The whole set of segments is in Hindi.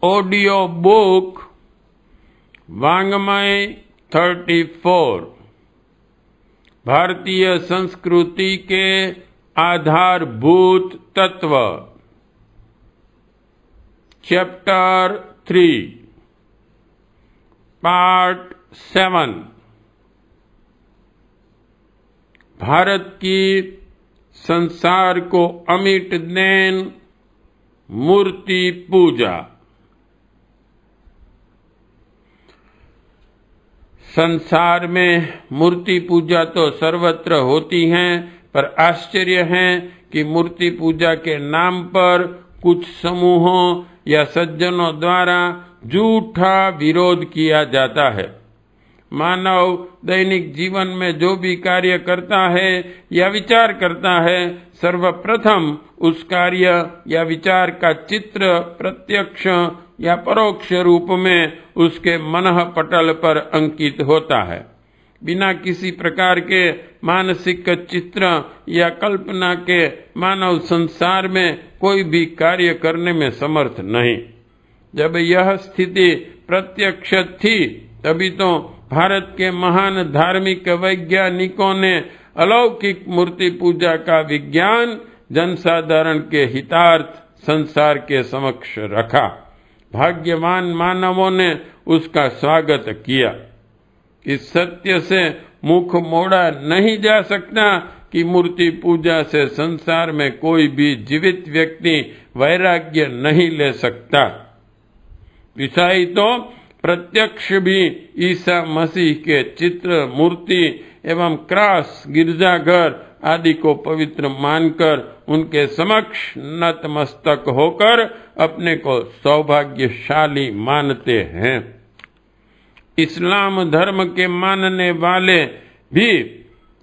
ऑडियो बुक वाङ्मय 34 भारतीय संस्कृति के आधारभूत तत्व चैप्टर 3 पार्ट 7 भारत की संसार को अमिट देन मूर्ति पूजा। संसार में मूर्ति पूजा तो सर्वत्र होती है, पर आश्चर्य है कि मूर्ति पूजा के नाम पर कुछ समूहों या सज्जनों द्वारा झूठा विरोध किया जाता है। मानव दैनिक जीवन में जो भी कार्य करता है या विचार करता है, सर्वप्रथम उस कार्य या विचार का चित्र प्रत्यक्ष या परोक्ष रूप में उसके मनः पटल पर अंकित होता है। बिना किसी प्रकार के मानसिक चित्र या कल्पना के मानव संसार में कोई भी कार्य करने में समर्थ नहीं। जब यह स्थिति प्रत्यक्ष थी, तभी तो भारत के महान धार्मिक वैज्ञानिकों ने अलौकिक मूर्ति पूजा का विज्ञान जनसाधारण के हितार्थ संसार के समक्ष रखा। भाग्यवान मानवों ने उसका स्वागत किया। इस सत्य से मुख मोड़ा नहीं जा सकता कि मूर्ति पूजा से संसार में कोई भी जीवित व्यक्ति वैराग्य नहीं ले सकता। ईसाई तो प्रत्यक्ष भी ईसा मसीह के चित्र, मूर्ति एवं क्रॉस, गिरजाघर आदि को पवित्र मानकर उनके समक्ष नतमस्तक होकर अपने को सौभाग्यशाली मानते हैं। इस्लाम धर्म के मानने वाले भी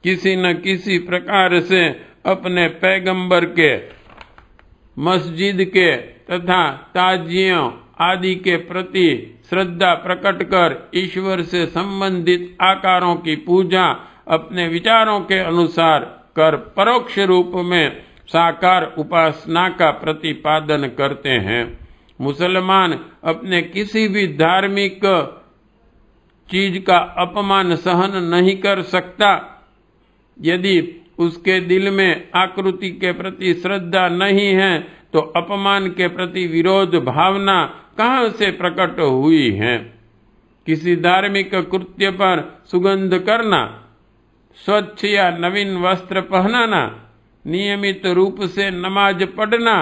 किसी न किसी प्रकार से अपने पैगंबर के, मस्जिद के तथा ताजियों आदि के प्रति श्रद्धा प्रकट कर ईश्वर से संबंधित आकारों की पूजा अपने विचारों के अनुसार कर परोक्ष रूप में साकार उपासना का प्रतिपादन करते हैं। मुसलमान अपने किसी भी धार्मिक चीज का अपमान सहन नहीं कर सकता। यदि उसके दिल में आकृति के प्रति श्रद्धा नहीं है, तो अपमान के प्रति विरोध भावना कहाँ से प्रकट हुई है। किसी धार्मिक कृत्य पर सुगंध करना, स्वच्छ या नवीन वस्त्र पहनाना, नियमित रूप से नमाज पढ़ना,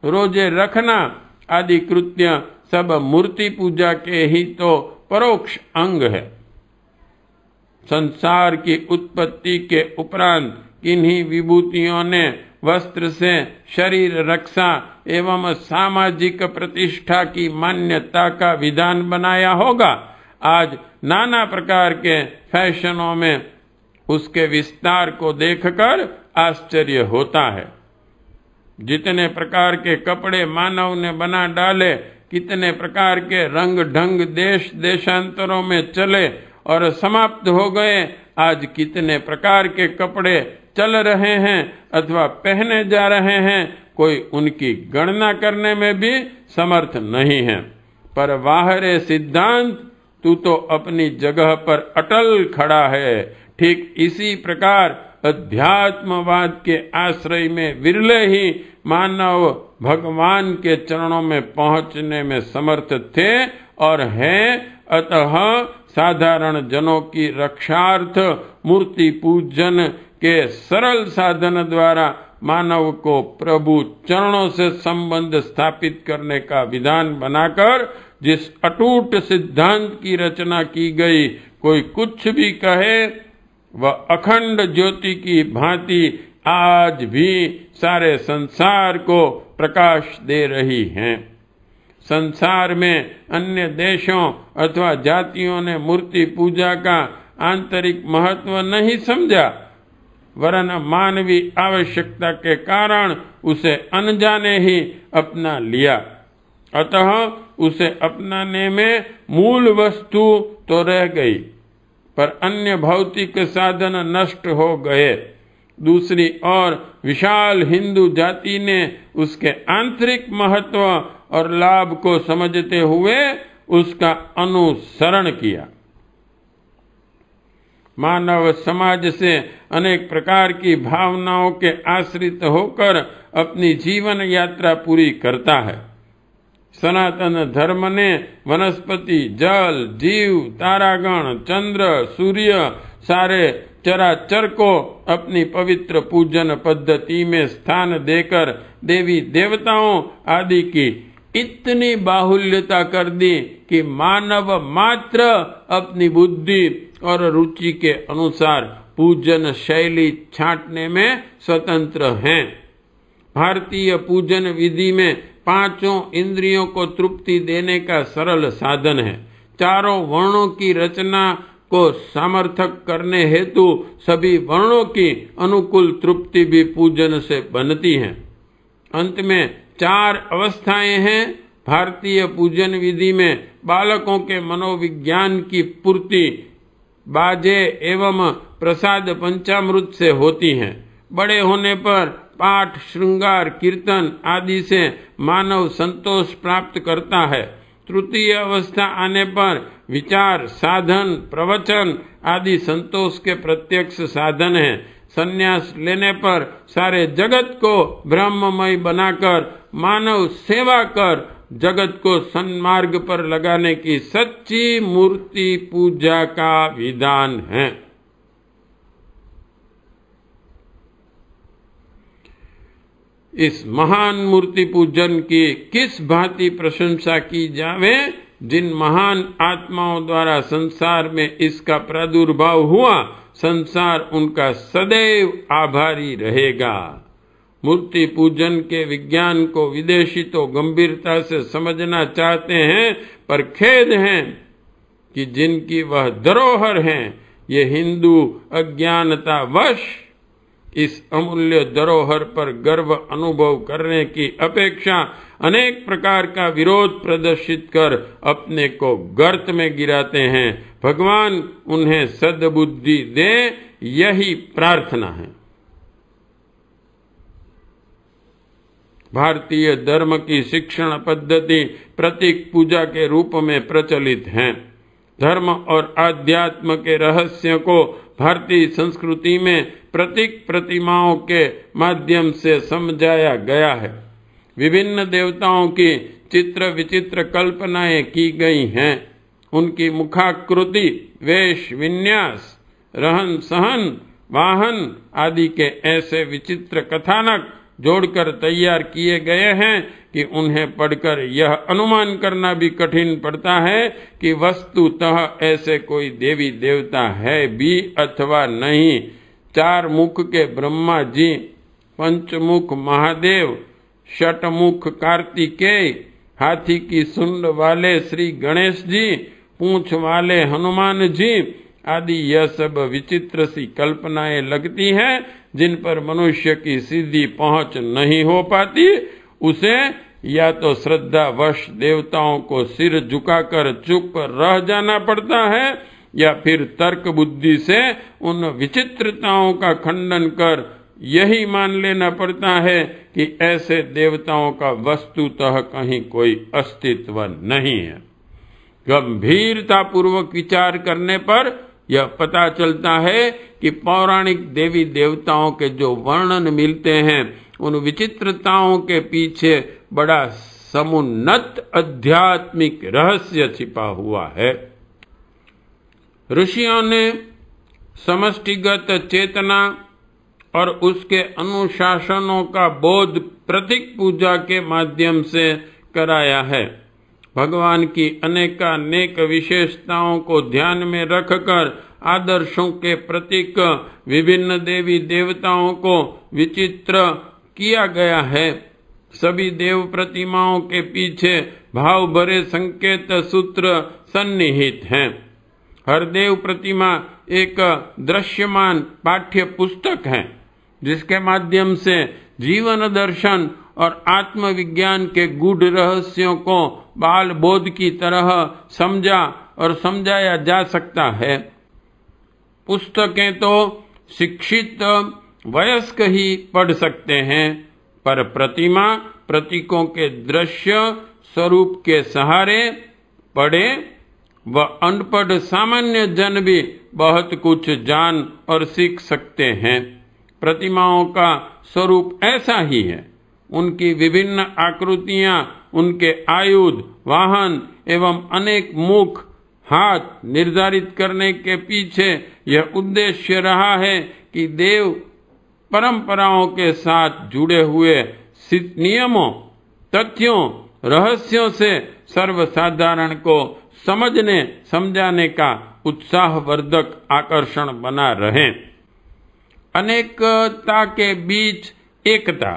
रोजे रखना आदि कृत्य सब मूर्ति पूजा के ही तो परोक्ष अंग है। संसार की उत्पत्ति के उपरांत किन्हीं विभूतियों ने वस्त्र से शरीर रक्षा एवं सामाजिक प्रतिष्ठा की मान्यता का विधान बनाया होगा। आज नाना प्रकार के फैशनों में उसके विस्तार को देखकर आश्चर्य होता है। जितने प्रकार के कपड़े मानव ने बना डाले, कितने प्रकार के रंग ढंग देश देशांतरों में चले और समाप्त हो गए, आज कितने प्रकार के कपड़े चल रहे हैं अथवा पहने जा रहे हैं, कोई उनकी गणना करने में भी समर्थ नहीं है। पर वाह रे सिद्धांत, तू तो अपनी जगह पर अटल खड़ा है। ठीक इसी प्रकार अध्यात्मवाद के आश्रय में विरले ही मानव भगवान के चरणों में पहुंचने में समर्थ थे और हैं। अतः साधारण जनों की रक्षार्थ मूर्ति पूजन के सरल साधन द्वारा मानव को प्रभु चरणों से संबंध स्थापित करने का विधान बनाकर जिस अटूट सिद्धांत की रचना की गई, कोई कुछ भी कहे, वह अखंड ज्योति की भांति आज भी सारे संसार को प्रकाश दे रही हैं। संसार में अन्य देशों अथवा जातियों ने मूर्ति पूजा का आंतरिक महत्व नहीं समझा, वरन मानवीय आवश्यकता के कारण उसे अनजाने ही अपना लिया। अतः उसे अपनाने में मूल वस्तु तो रह गई, पर अन्य भौतिक साधन नष्ट हो गए। दूसरी ओर विशाल हिंदू जाति ने उसके आंतरिक महत्व और लाभ को समझते हुए उसका अनुसरण किया। मानव समाज से अनेक प्रकार की भावनाओं के आश्रित होकर अपनी जीवन यात्रा पूरी करता है। सनातन धर्म ने वनस्पति, जल, जीव, तारागण, चंद्र, सूर्य, सारे चराचर को अपनी पवित्र पूजन पद्धति में स्थान देकर देवी देवताओं आदि की इतनी बाहुल्यता कर दी कि मानव मात्र अपनी बुद्धि और रुचि के अनुसार पूजन शैली छांटने में स्वतंत्र हैं। भारतीय पूजन विधि में पांचों इंद्रियों को तृप्ति देने का सरल साधन है। चारों वर्णों की रचना को सामर्थक करने हेतु सभी वर्णों की अनुकूल तृप्ति भी पूजन से बनती है। अंत में 4 अवस्थाएं हैं। भारतीय पूजन विधि में बालकों के मनोविज्ञान की पूर्ति बाजे एवं प्रसाद पंचामृत से होती है। बड़े होने पर पाठ, श्रृंगार, कीर्तन आदि से मानव संतोष प्राप्त करता है। तृतीय अवस्था आने पर विचार, साधन, प्रवचन आदि संतोष के प्रत्यक्ष साधन है। संन्यास लेने पर सारे जगत को ब्रह्ममय बनाकर मानव सेवा कर जगत को सन्मार्ग पर लगाने की सच्ची मूर्ति पूजा का विधान है। इस महान मूर्ति पूजन की किस भांति प्रशंसा की जावे। जिन महान आत्माओं द्वारा संसार में इसका प्रादुर्भाव हुआ, संसार उनका सदैव आभारी रहेगा। मूर्ति पूजन के विज्ञान को विदेशी तो गंभीरता से समझना चाहते हैं, पर खेद है कि जिनकी वह धरोहर है, ये हिंदू अज्ञानतावश इस अमूल्य धरोहर पर गर्व अनुभव करने की अपेक्षा अनेक प्रकार का विरोध प्रदर्शित कर अपने को गर्त में गिराते हैं। भगवान उन्हें सद्बुद्धि दे, यही प्रार्थना है। भारतीय धर्म की शिक्षण पद्धति प्रतीक पूजा के रूप में प्रचलित है। धर्म और आध्यात्म के रहस्य को भारतीय संस्कृति में प्रतीक प्रतिमाओं के माध्यम से समझाया गया है। विभिन्न देवताओं की चित्र विचित्र कल्पनाएं की गई हैं। उनकी मुखाकृति, वेश, विन्यास, रहन सहन, वाहन आदि के ऐसे विचित्र कथानक जोड़कर तैयार किए गए हैं कि उन्हें पढ़कर यह अनुमान करना भी कठिन पड़ता है कि वस्तुतः ऐसे कोई देवी देवता है भी अथवा नहीं। 4 मुख के ब्रह्मा जी, पंचमुख महादेव, षटमुख कार्तिकेय, हाथी की सूंड वाले श्री गणेश जी, पूंछ वाले हनुमान जी आदि यह सब विचित्र सी कल्पनाएं लगती हैं, जिन पर मनुष्य की सीधी पहुंच नहीं हो पाती। उसे या तो श्रद्धावश देवताओं को सिर झुकाकर चुप रह जाना पड़ता है, या फिर तर्क बुद्धि से उन विचित्रताओं का खंडन कर यही मान लेना पड़ता है कि ऐसे देवताओं का वस्तुतः कहीं कोई अस्तित्व नहीं है। गंभीरता पूर्वक विचार करने पर यह पता चलता है कि पौराणिक देवी देवताओं के जो वर्णन मिलते हैं, उन विचित्रताओं के पीछे बड़ा समुन्नत आध्यात्मिक रहस्य छिपा हुआ है। ऋषियों ने समष्टिगत चेतना और उसके अनुशासनों का बोध प्रतीक पूजा के माध्यम से कराया है। भगवान की अनेकानेक विशेषताओं को ध्यान में रखकर आदर्शों के प्रतीक विभिन्न देवी देवताओं को विचित्र किया गया है। सभी देव प्रतिमाओं के पीछे भाव भरे संकेत सूत्र सन्निहित हैं। हर देव प्रतिमा एक दृश्यमान पाठ्य पुस्तक है, जिसके माध्यम से जीवन दर्शन और आत्मविज्ञान के गूढ़ रहस्यों को बाल बोध की तरह समझा और समझाया जा सकता है। पुस्तकें तो शिक्षित वयस्क ही पढ़ सकते हैं, पर प्रतिमा प्रतीकों के दृश्य स्वरूप के सहारे पढ़े व अनपढ़ सामान्य जन भी बहुत कुछ जान और सीख सकते हैं। प्रतिमाओं का स्वरूप ऐसा ही है। उनकी विभिन्न आकृतियां, उनके आयुध, वाहन एवं अनेक मुख, हाथ निर्धारित करने के पीछे यह उद्देश्य रहा है कि देव परंपराओं के साथ जुड़े हुए नियमों, तथ्यों, रहस्यों से सर्वसाधारण को समझने समझाने का उत्साहवर्धक आकर्षण बना रहे। अनेकता के बीच एकता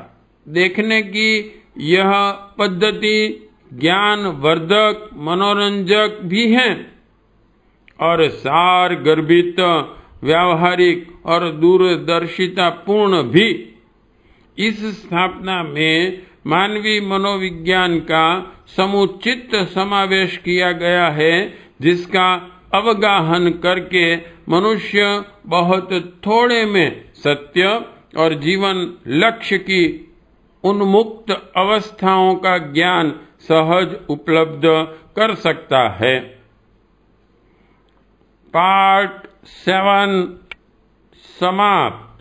देखने की यह पद्धति ज्ञानवर्धक, मनोरंजक भी है और सार गर्भित, व्यावहारिक और दूरदर्शिता पूर्ण भी। इस स्थापना में मानवीय मनोविज्ञान का समुचित समावेश किया गया है, जिसका अवगाहन करके मनुष्य बहुत थोड़े में सत्य और जीवन लक्ष्य की उन्मुक्त अवस्थाओं का ज्ञान सहज उपलब्ध कर सकता है। पार्ट 7 समाप्त।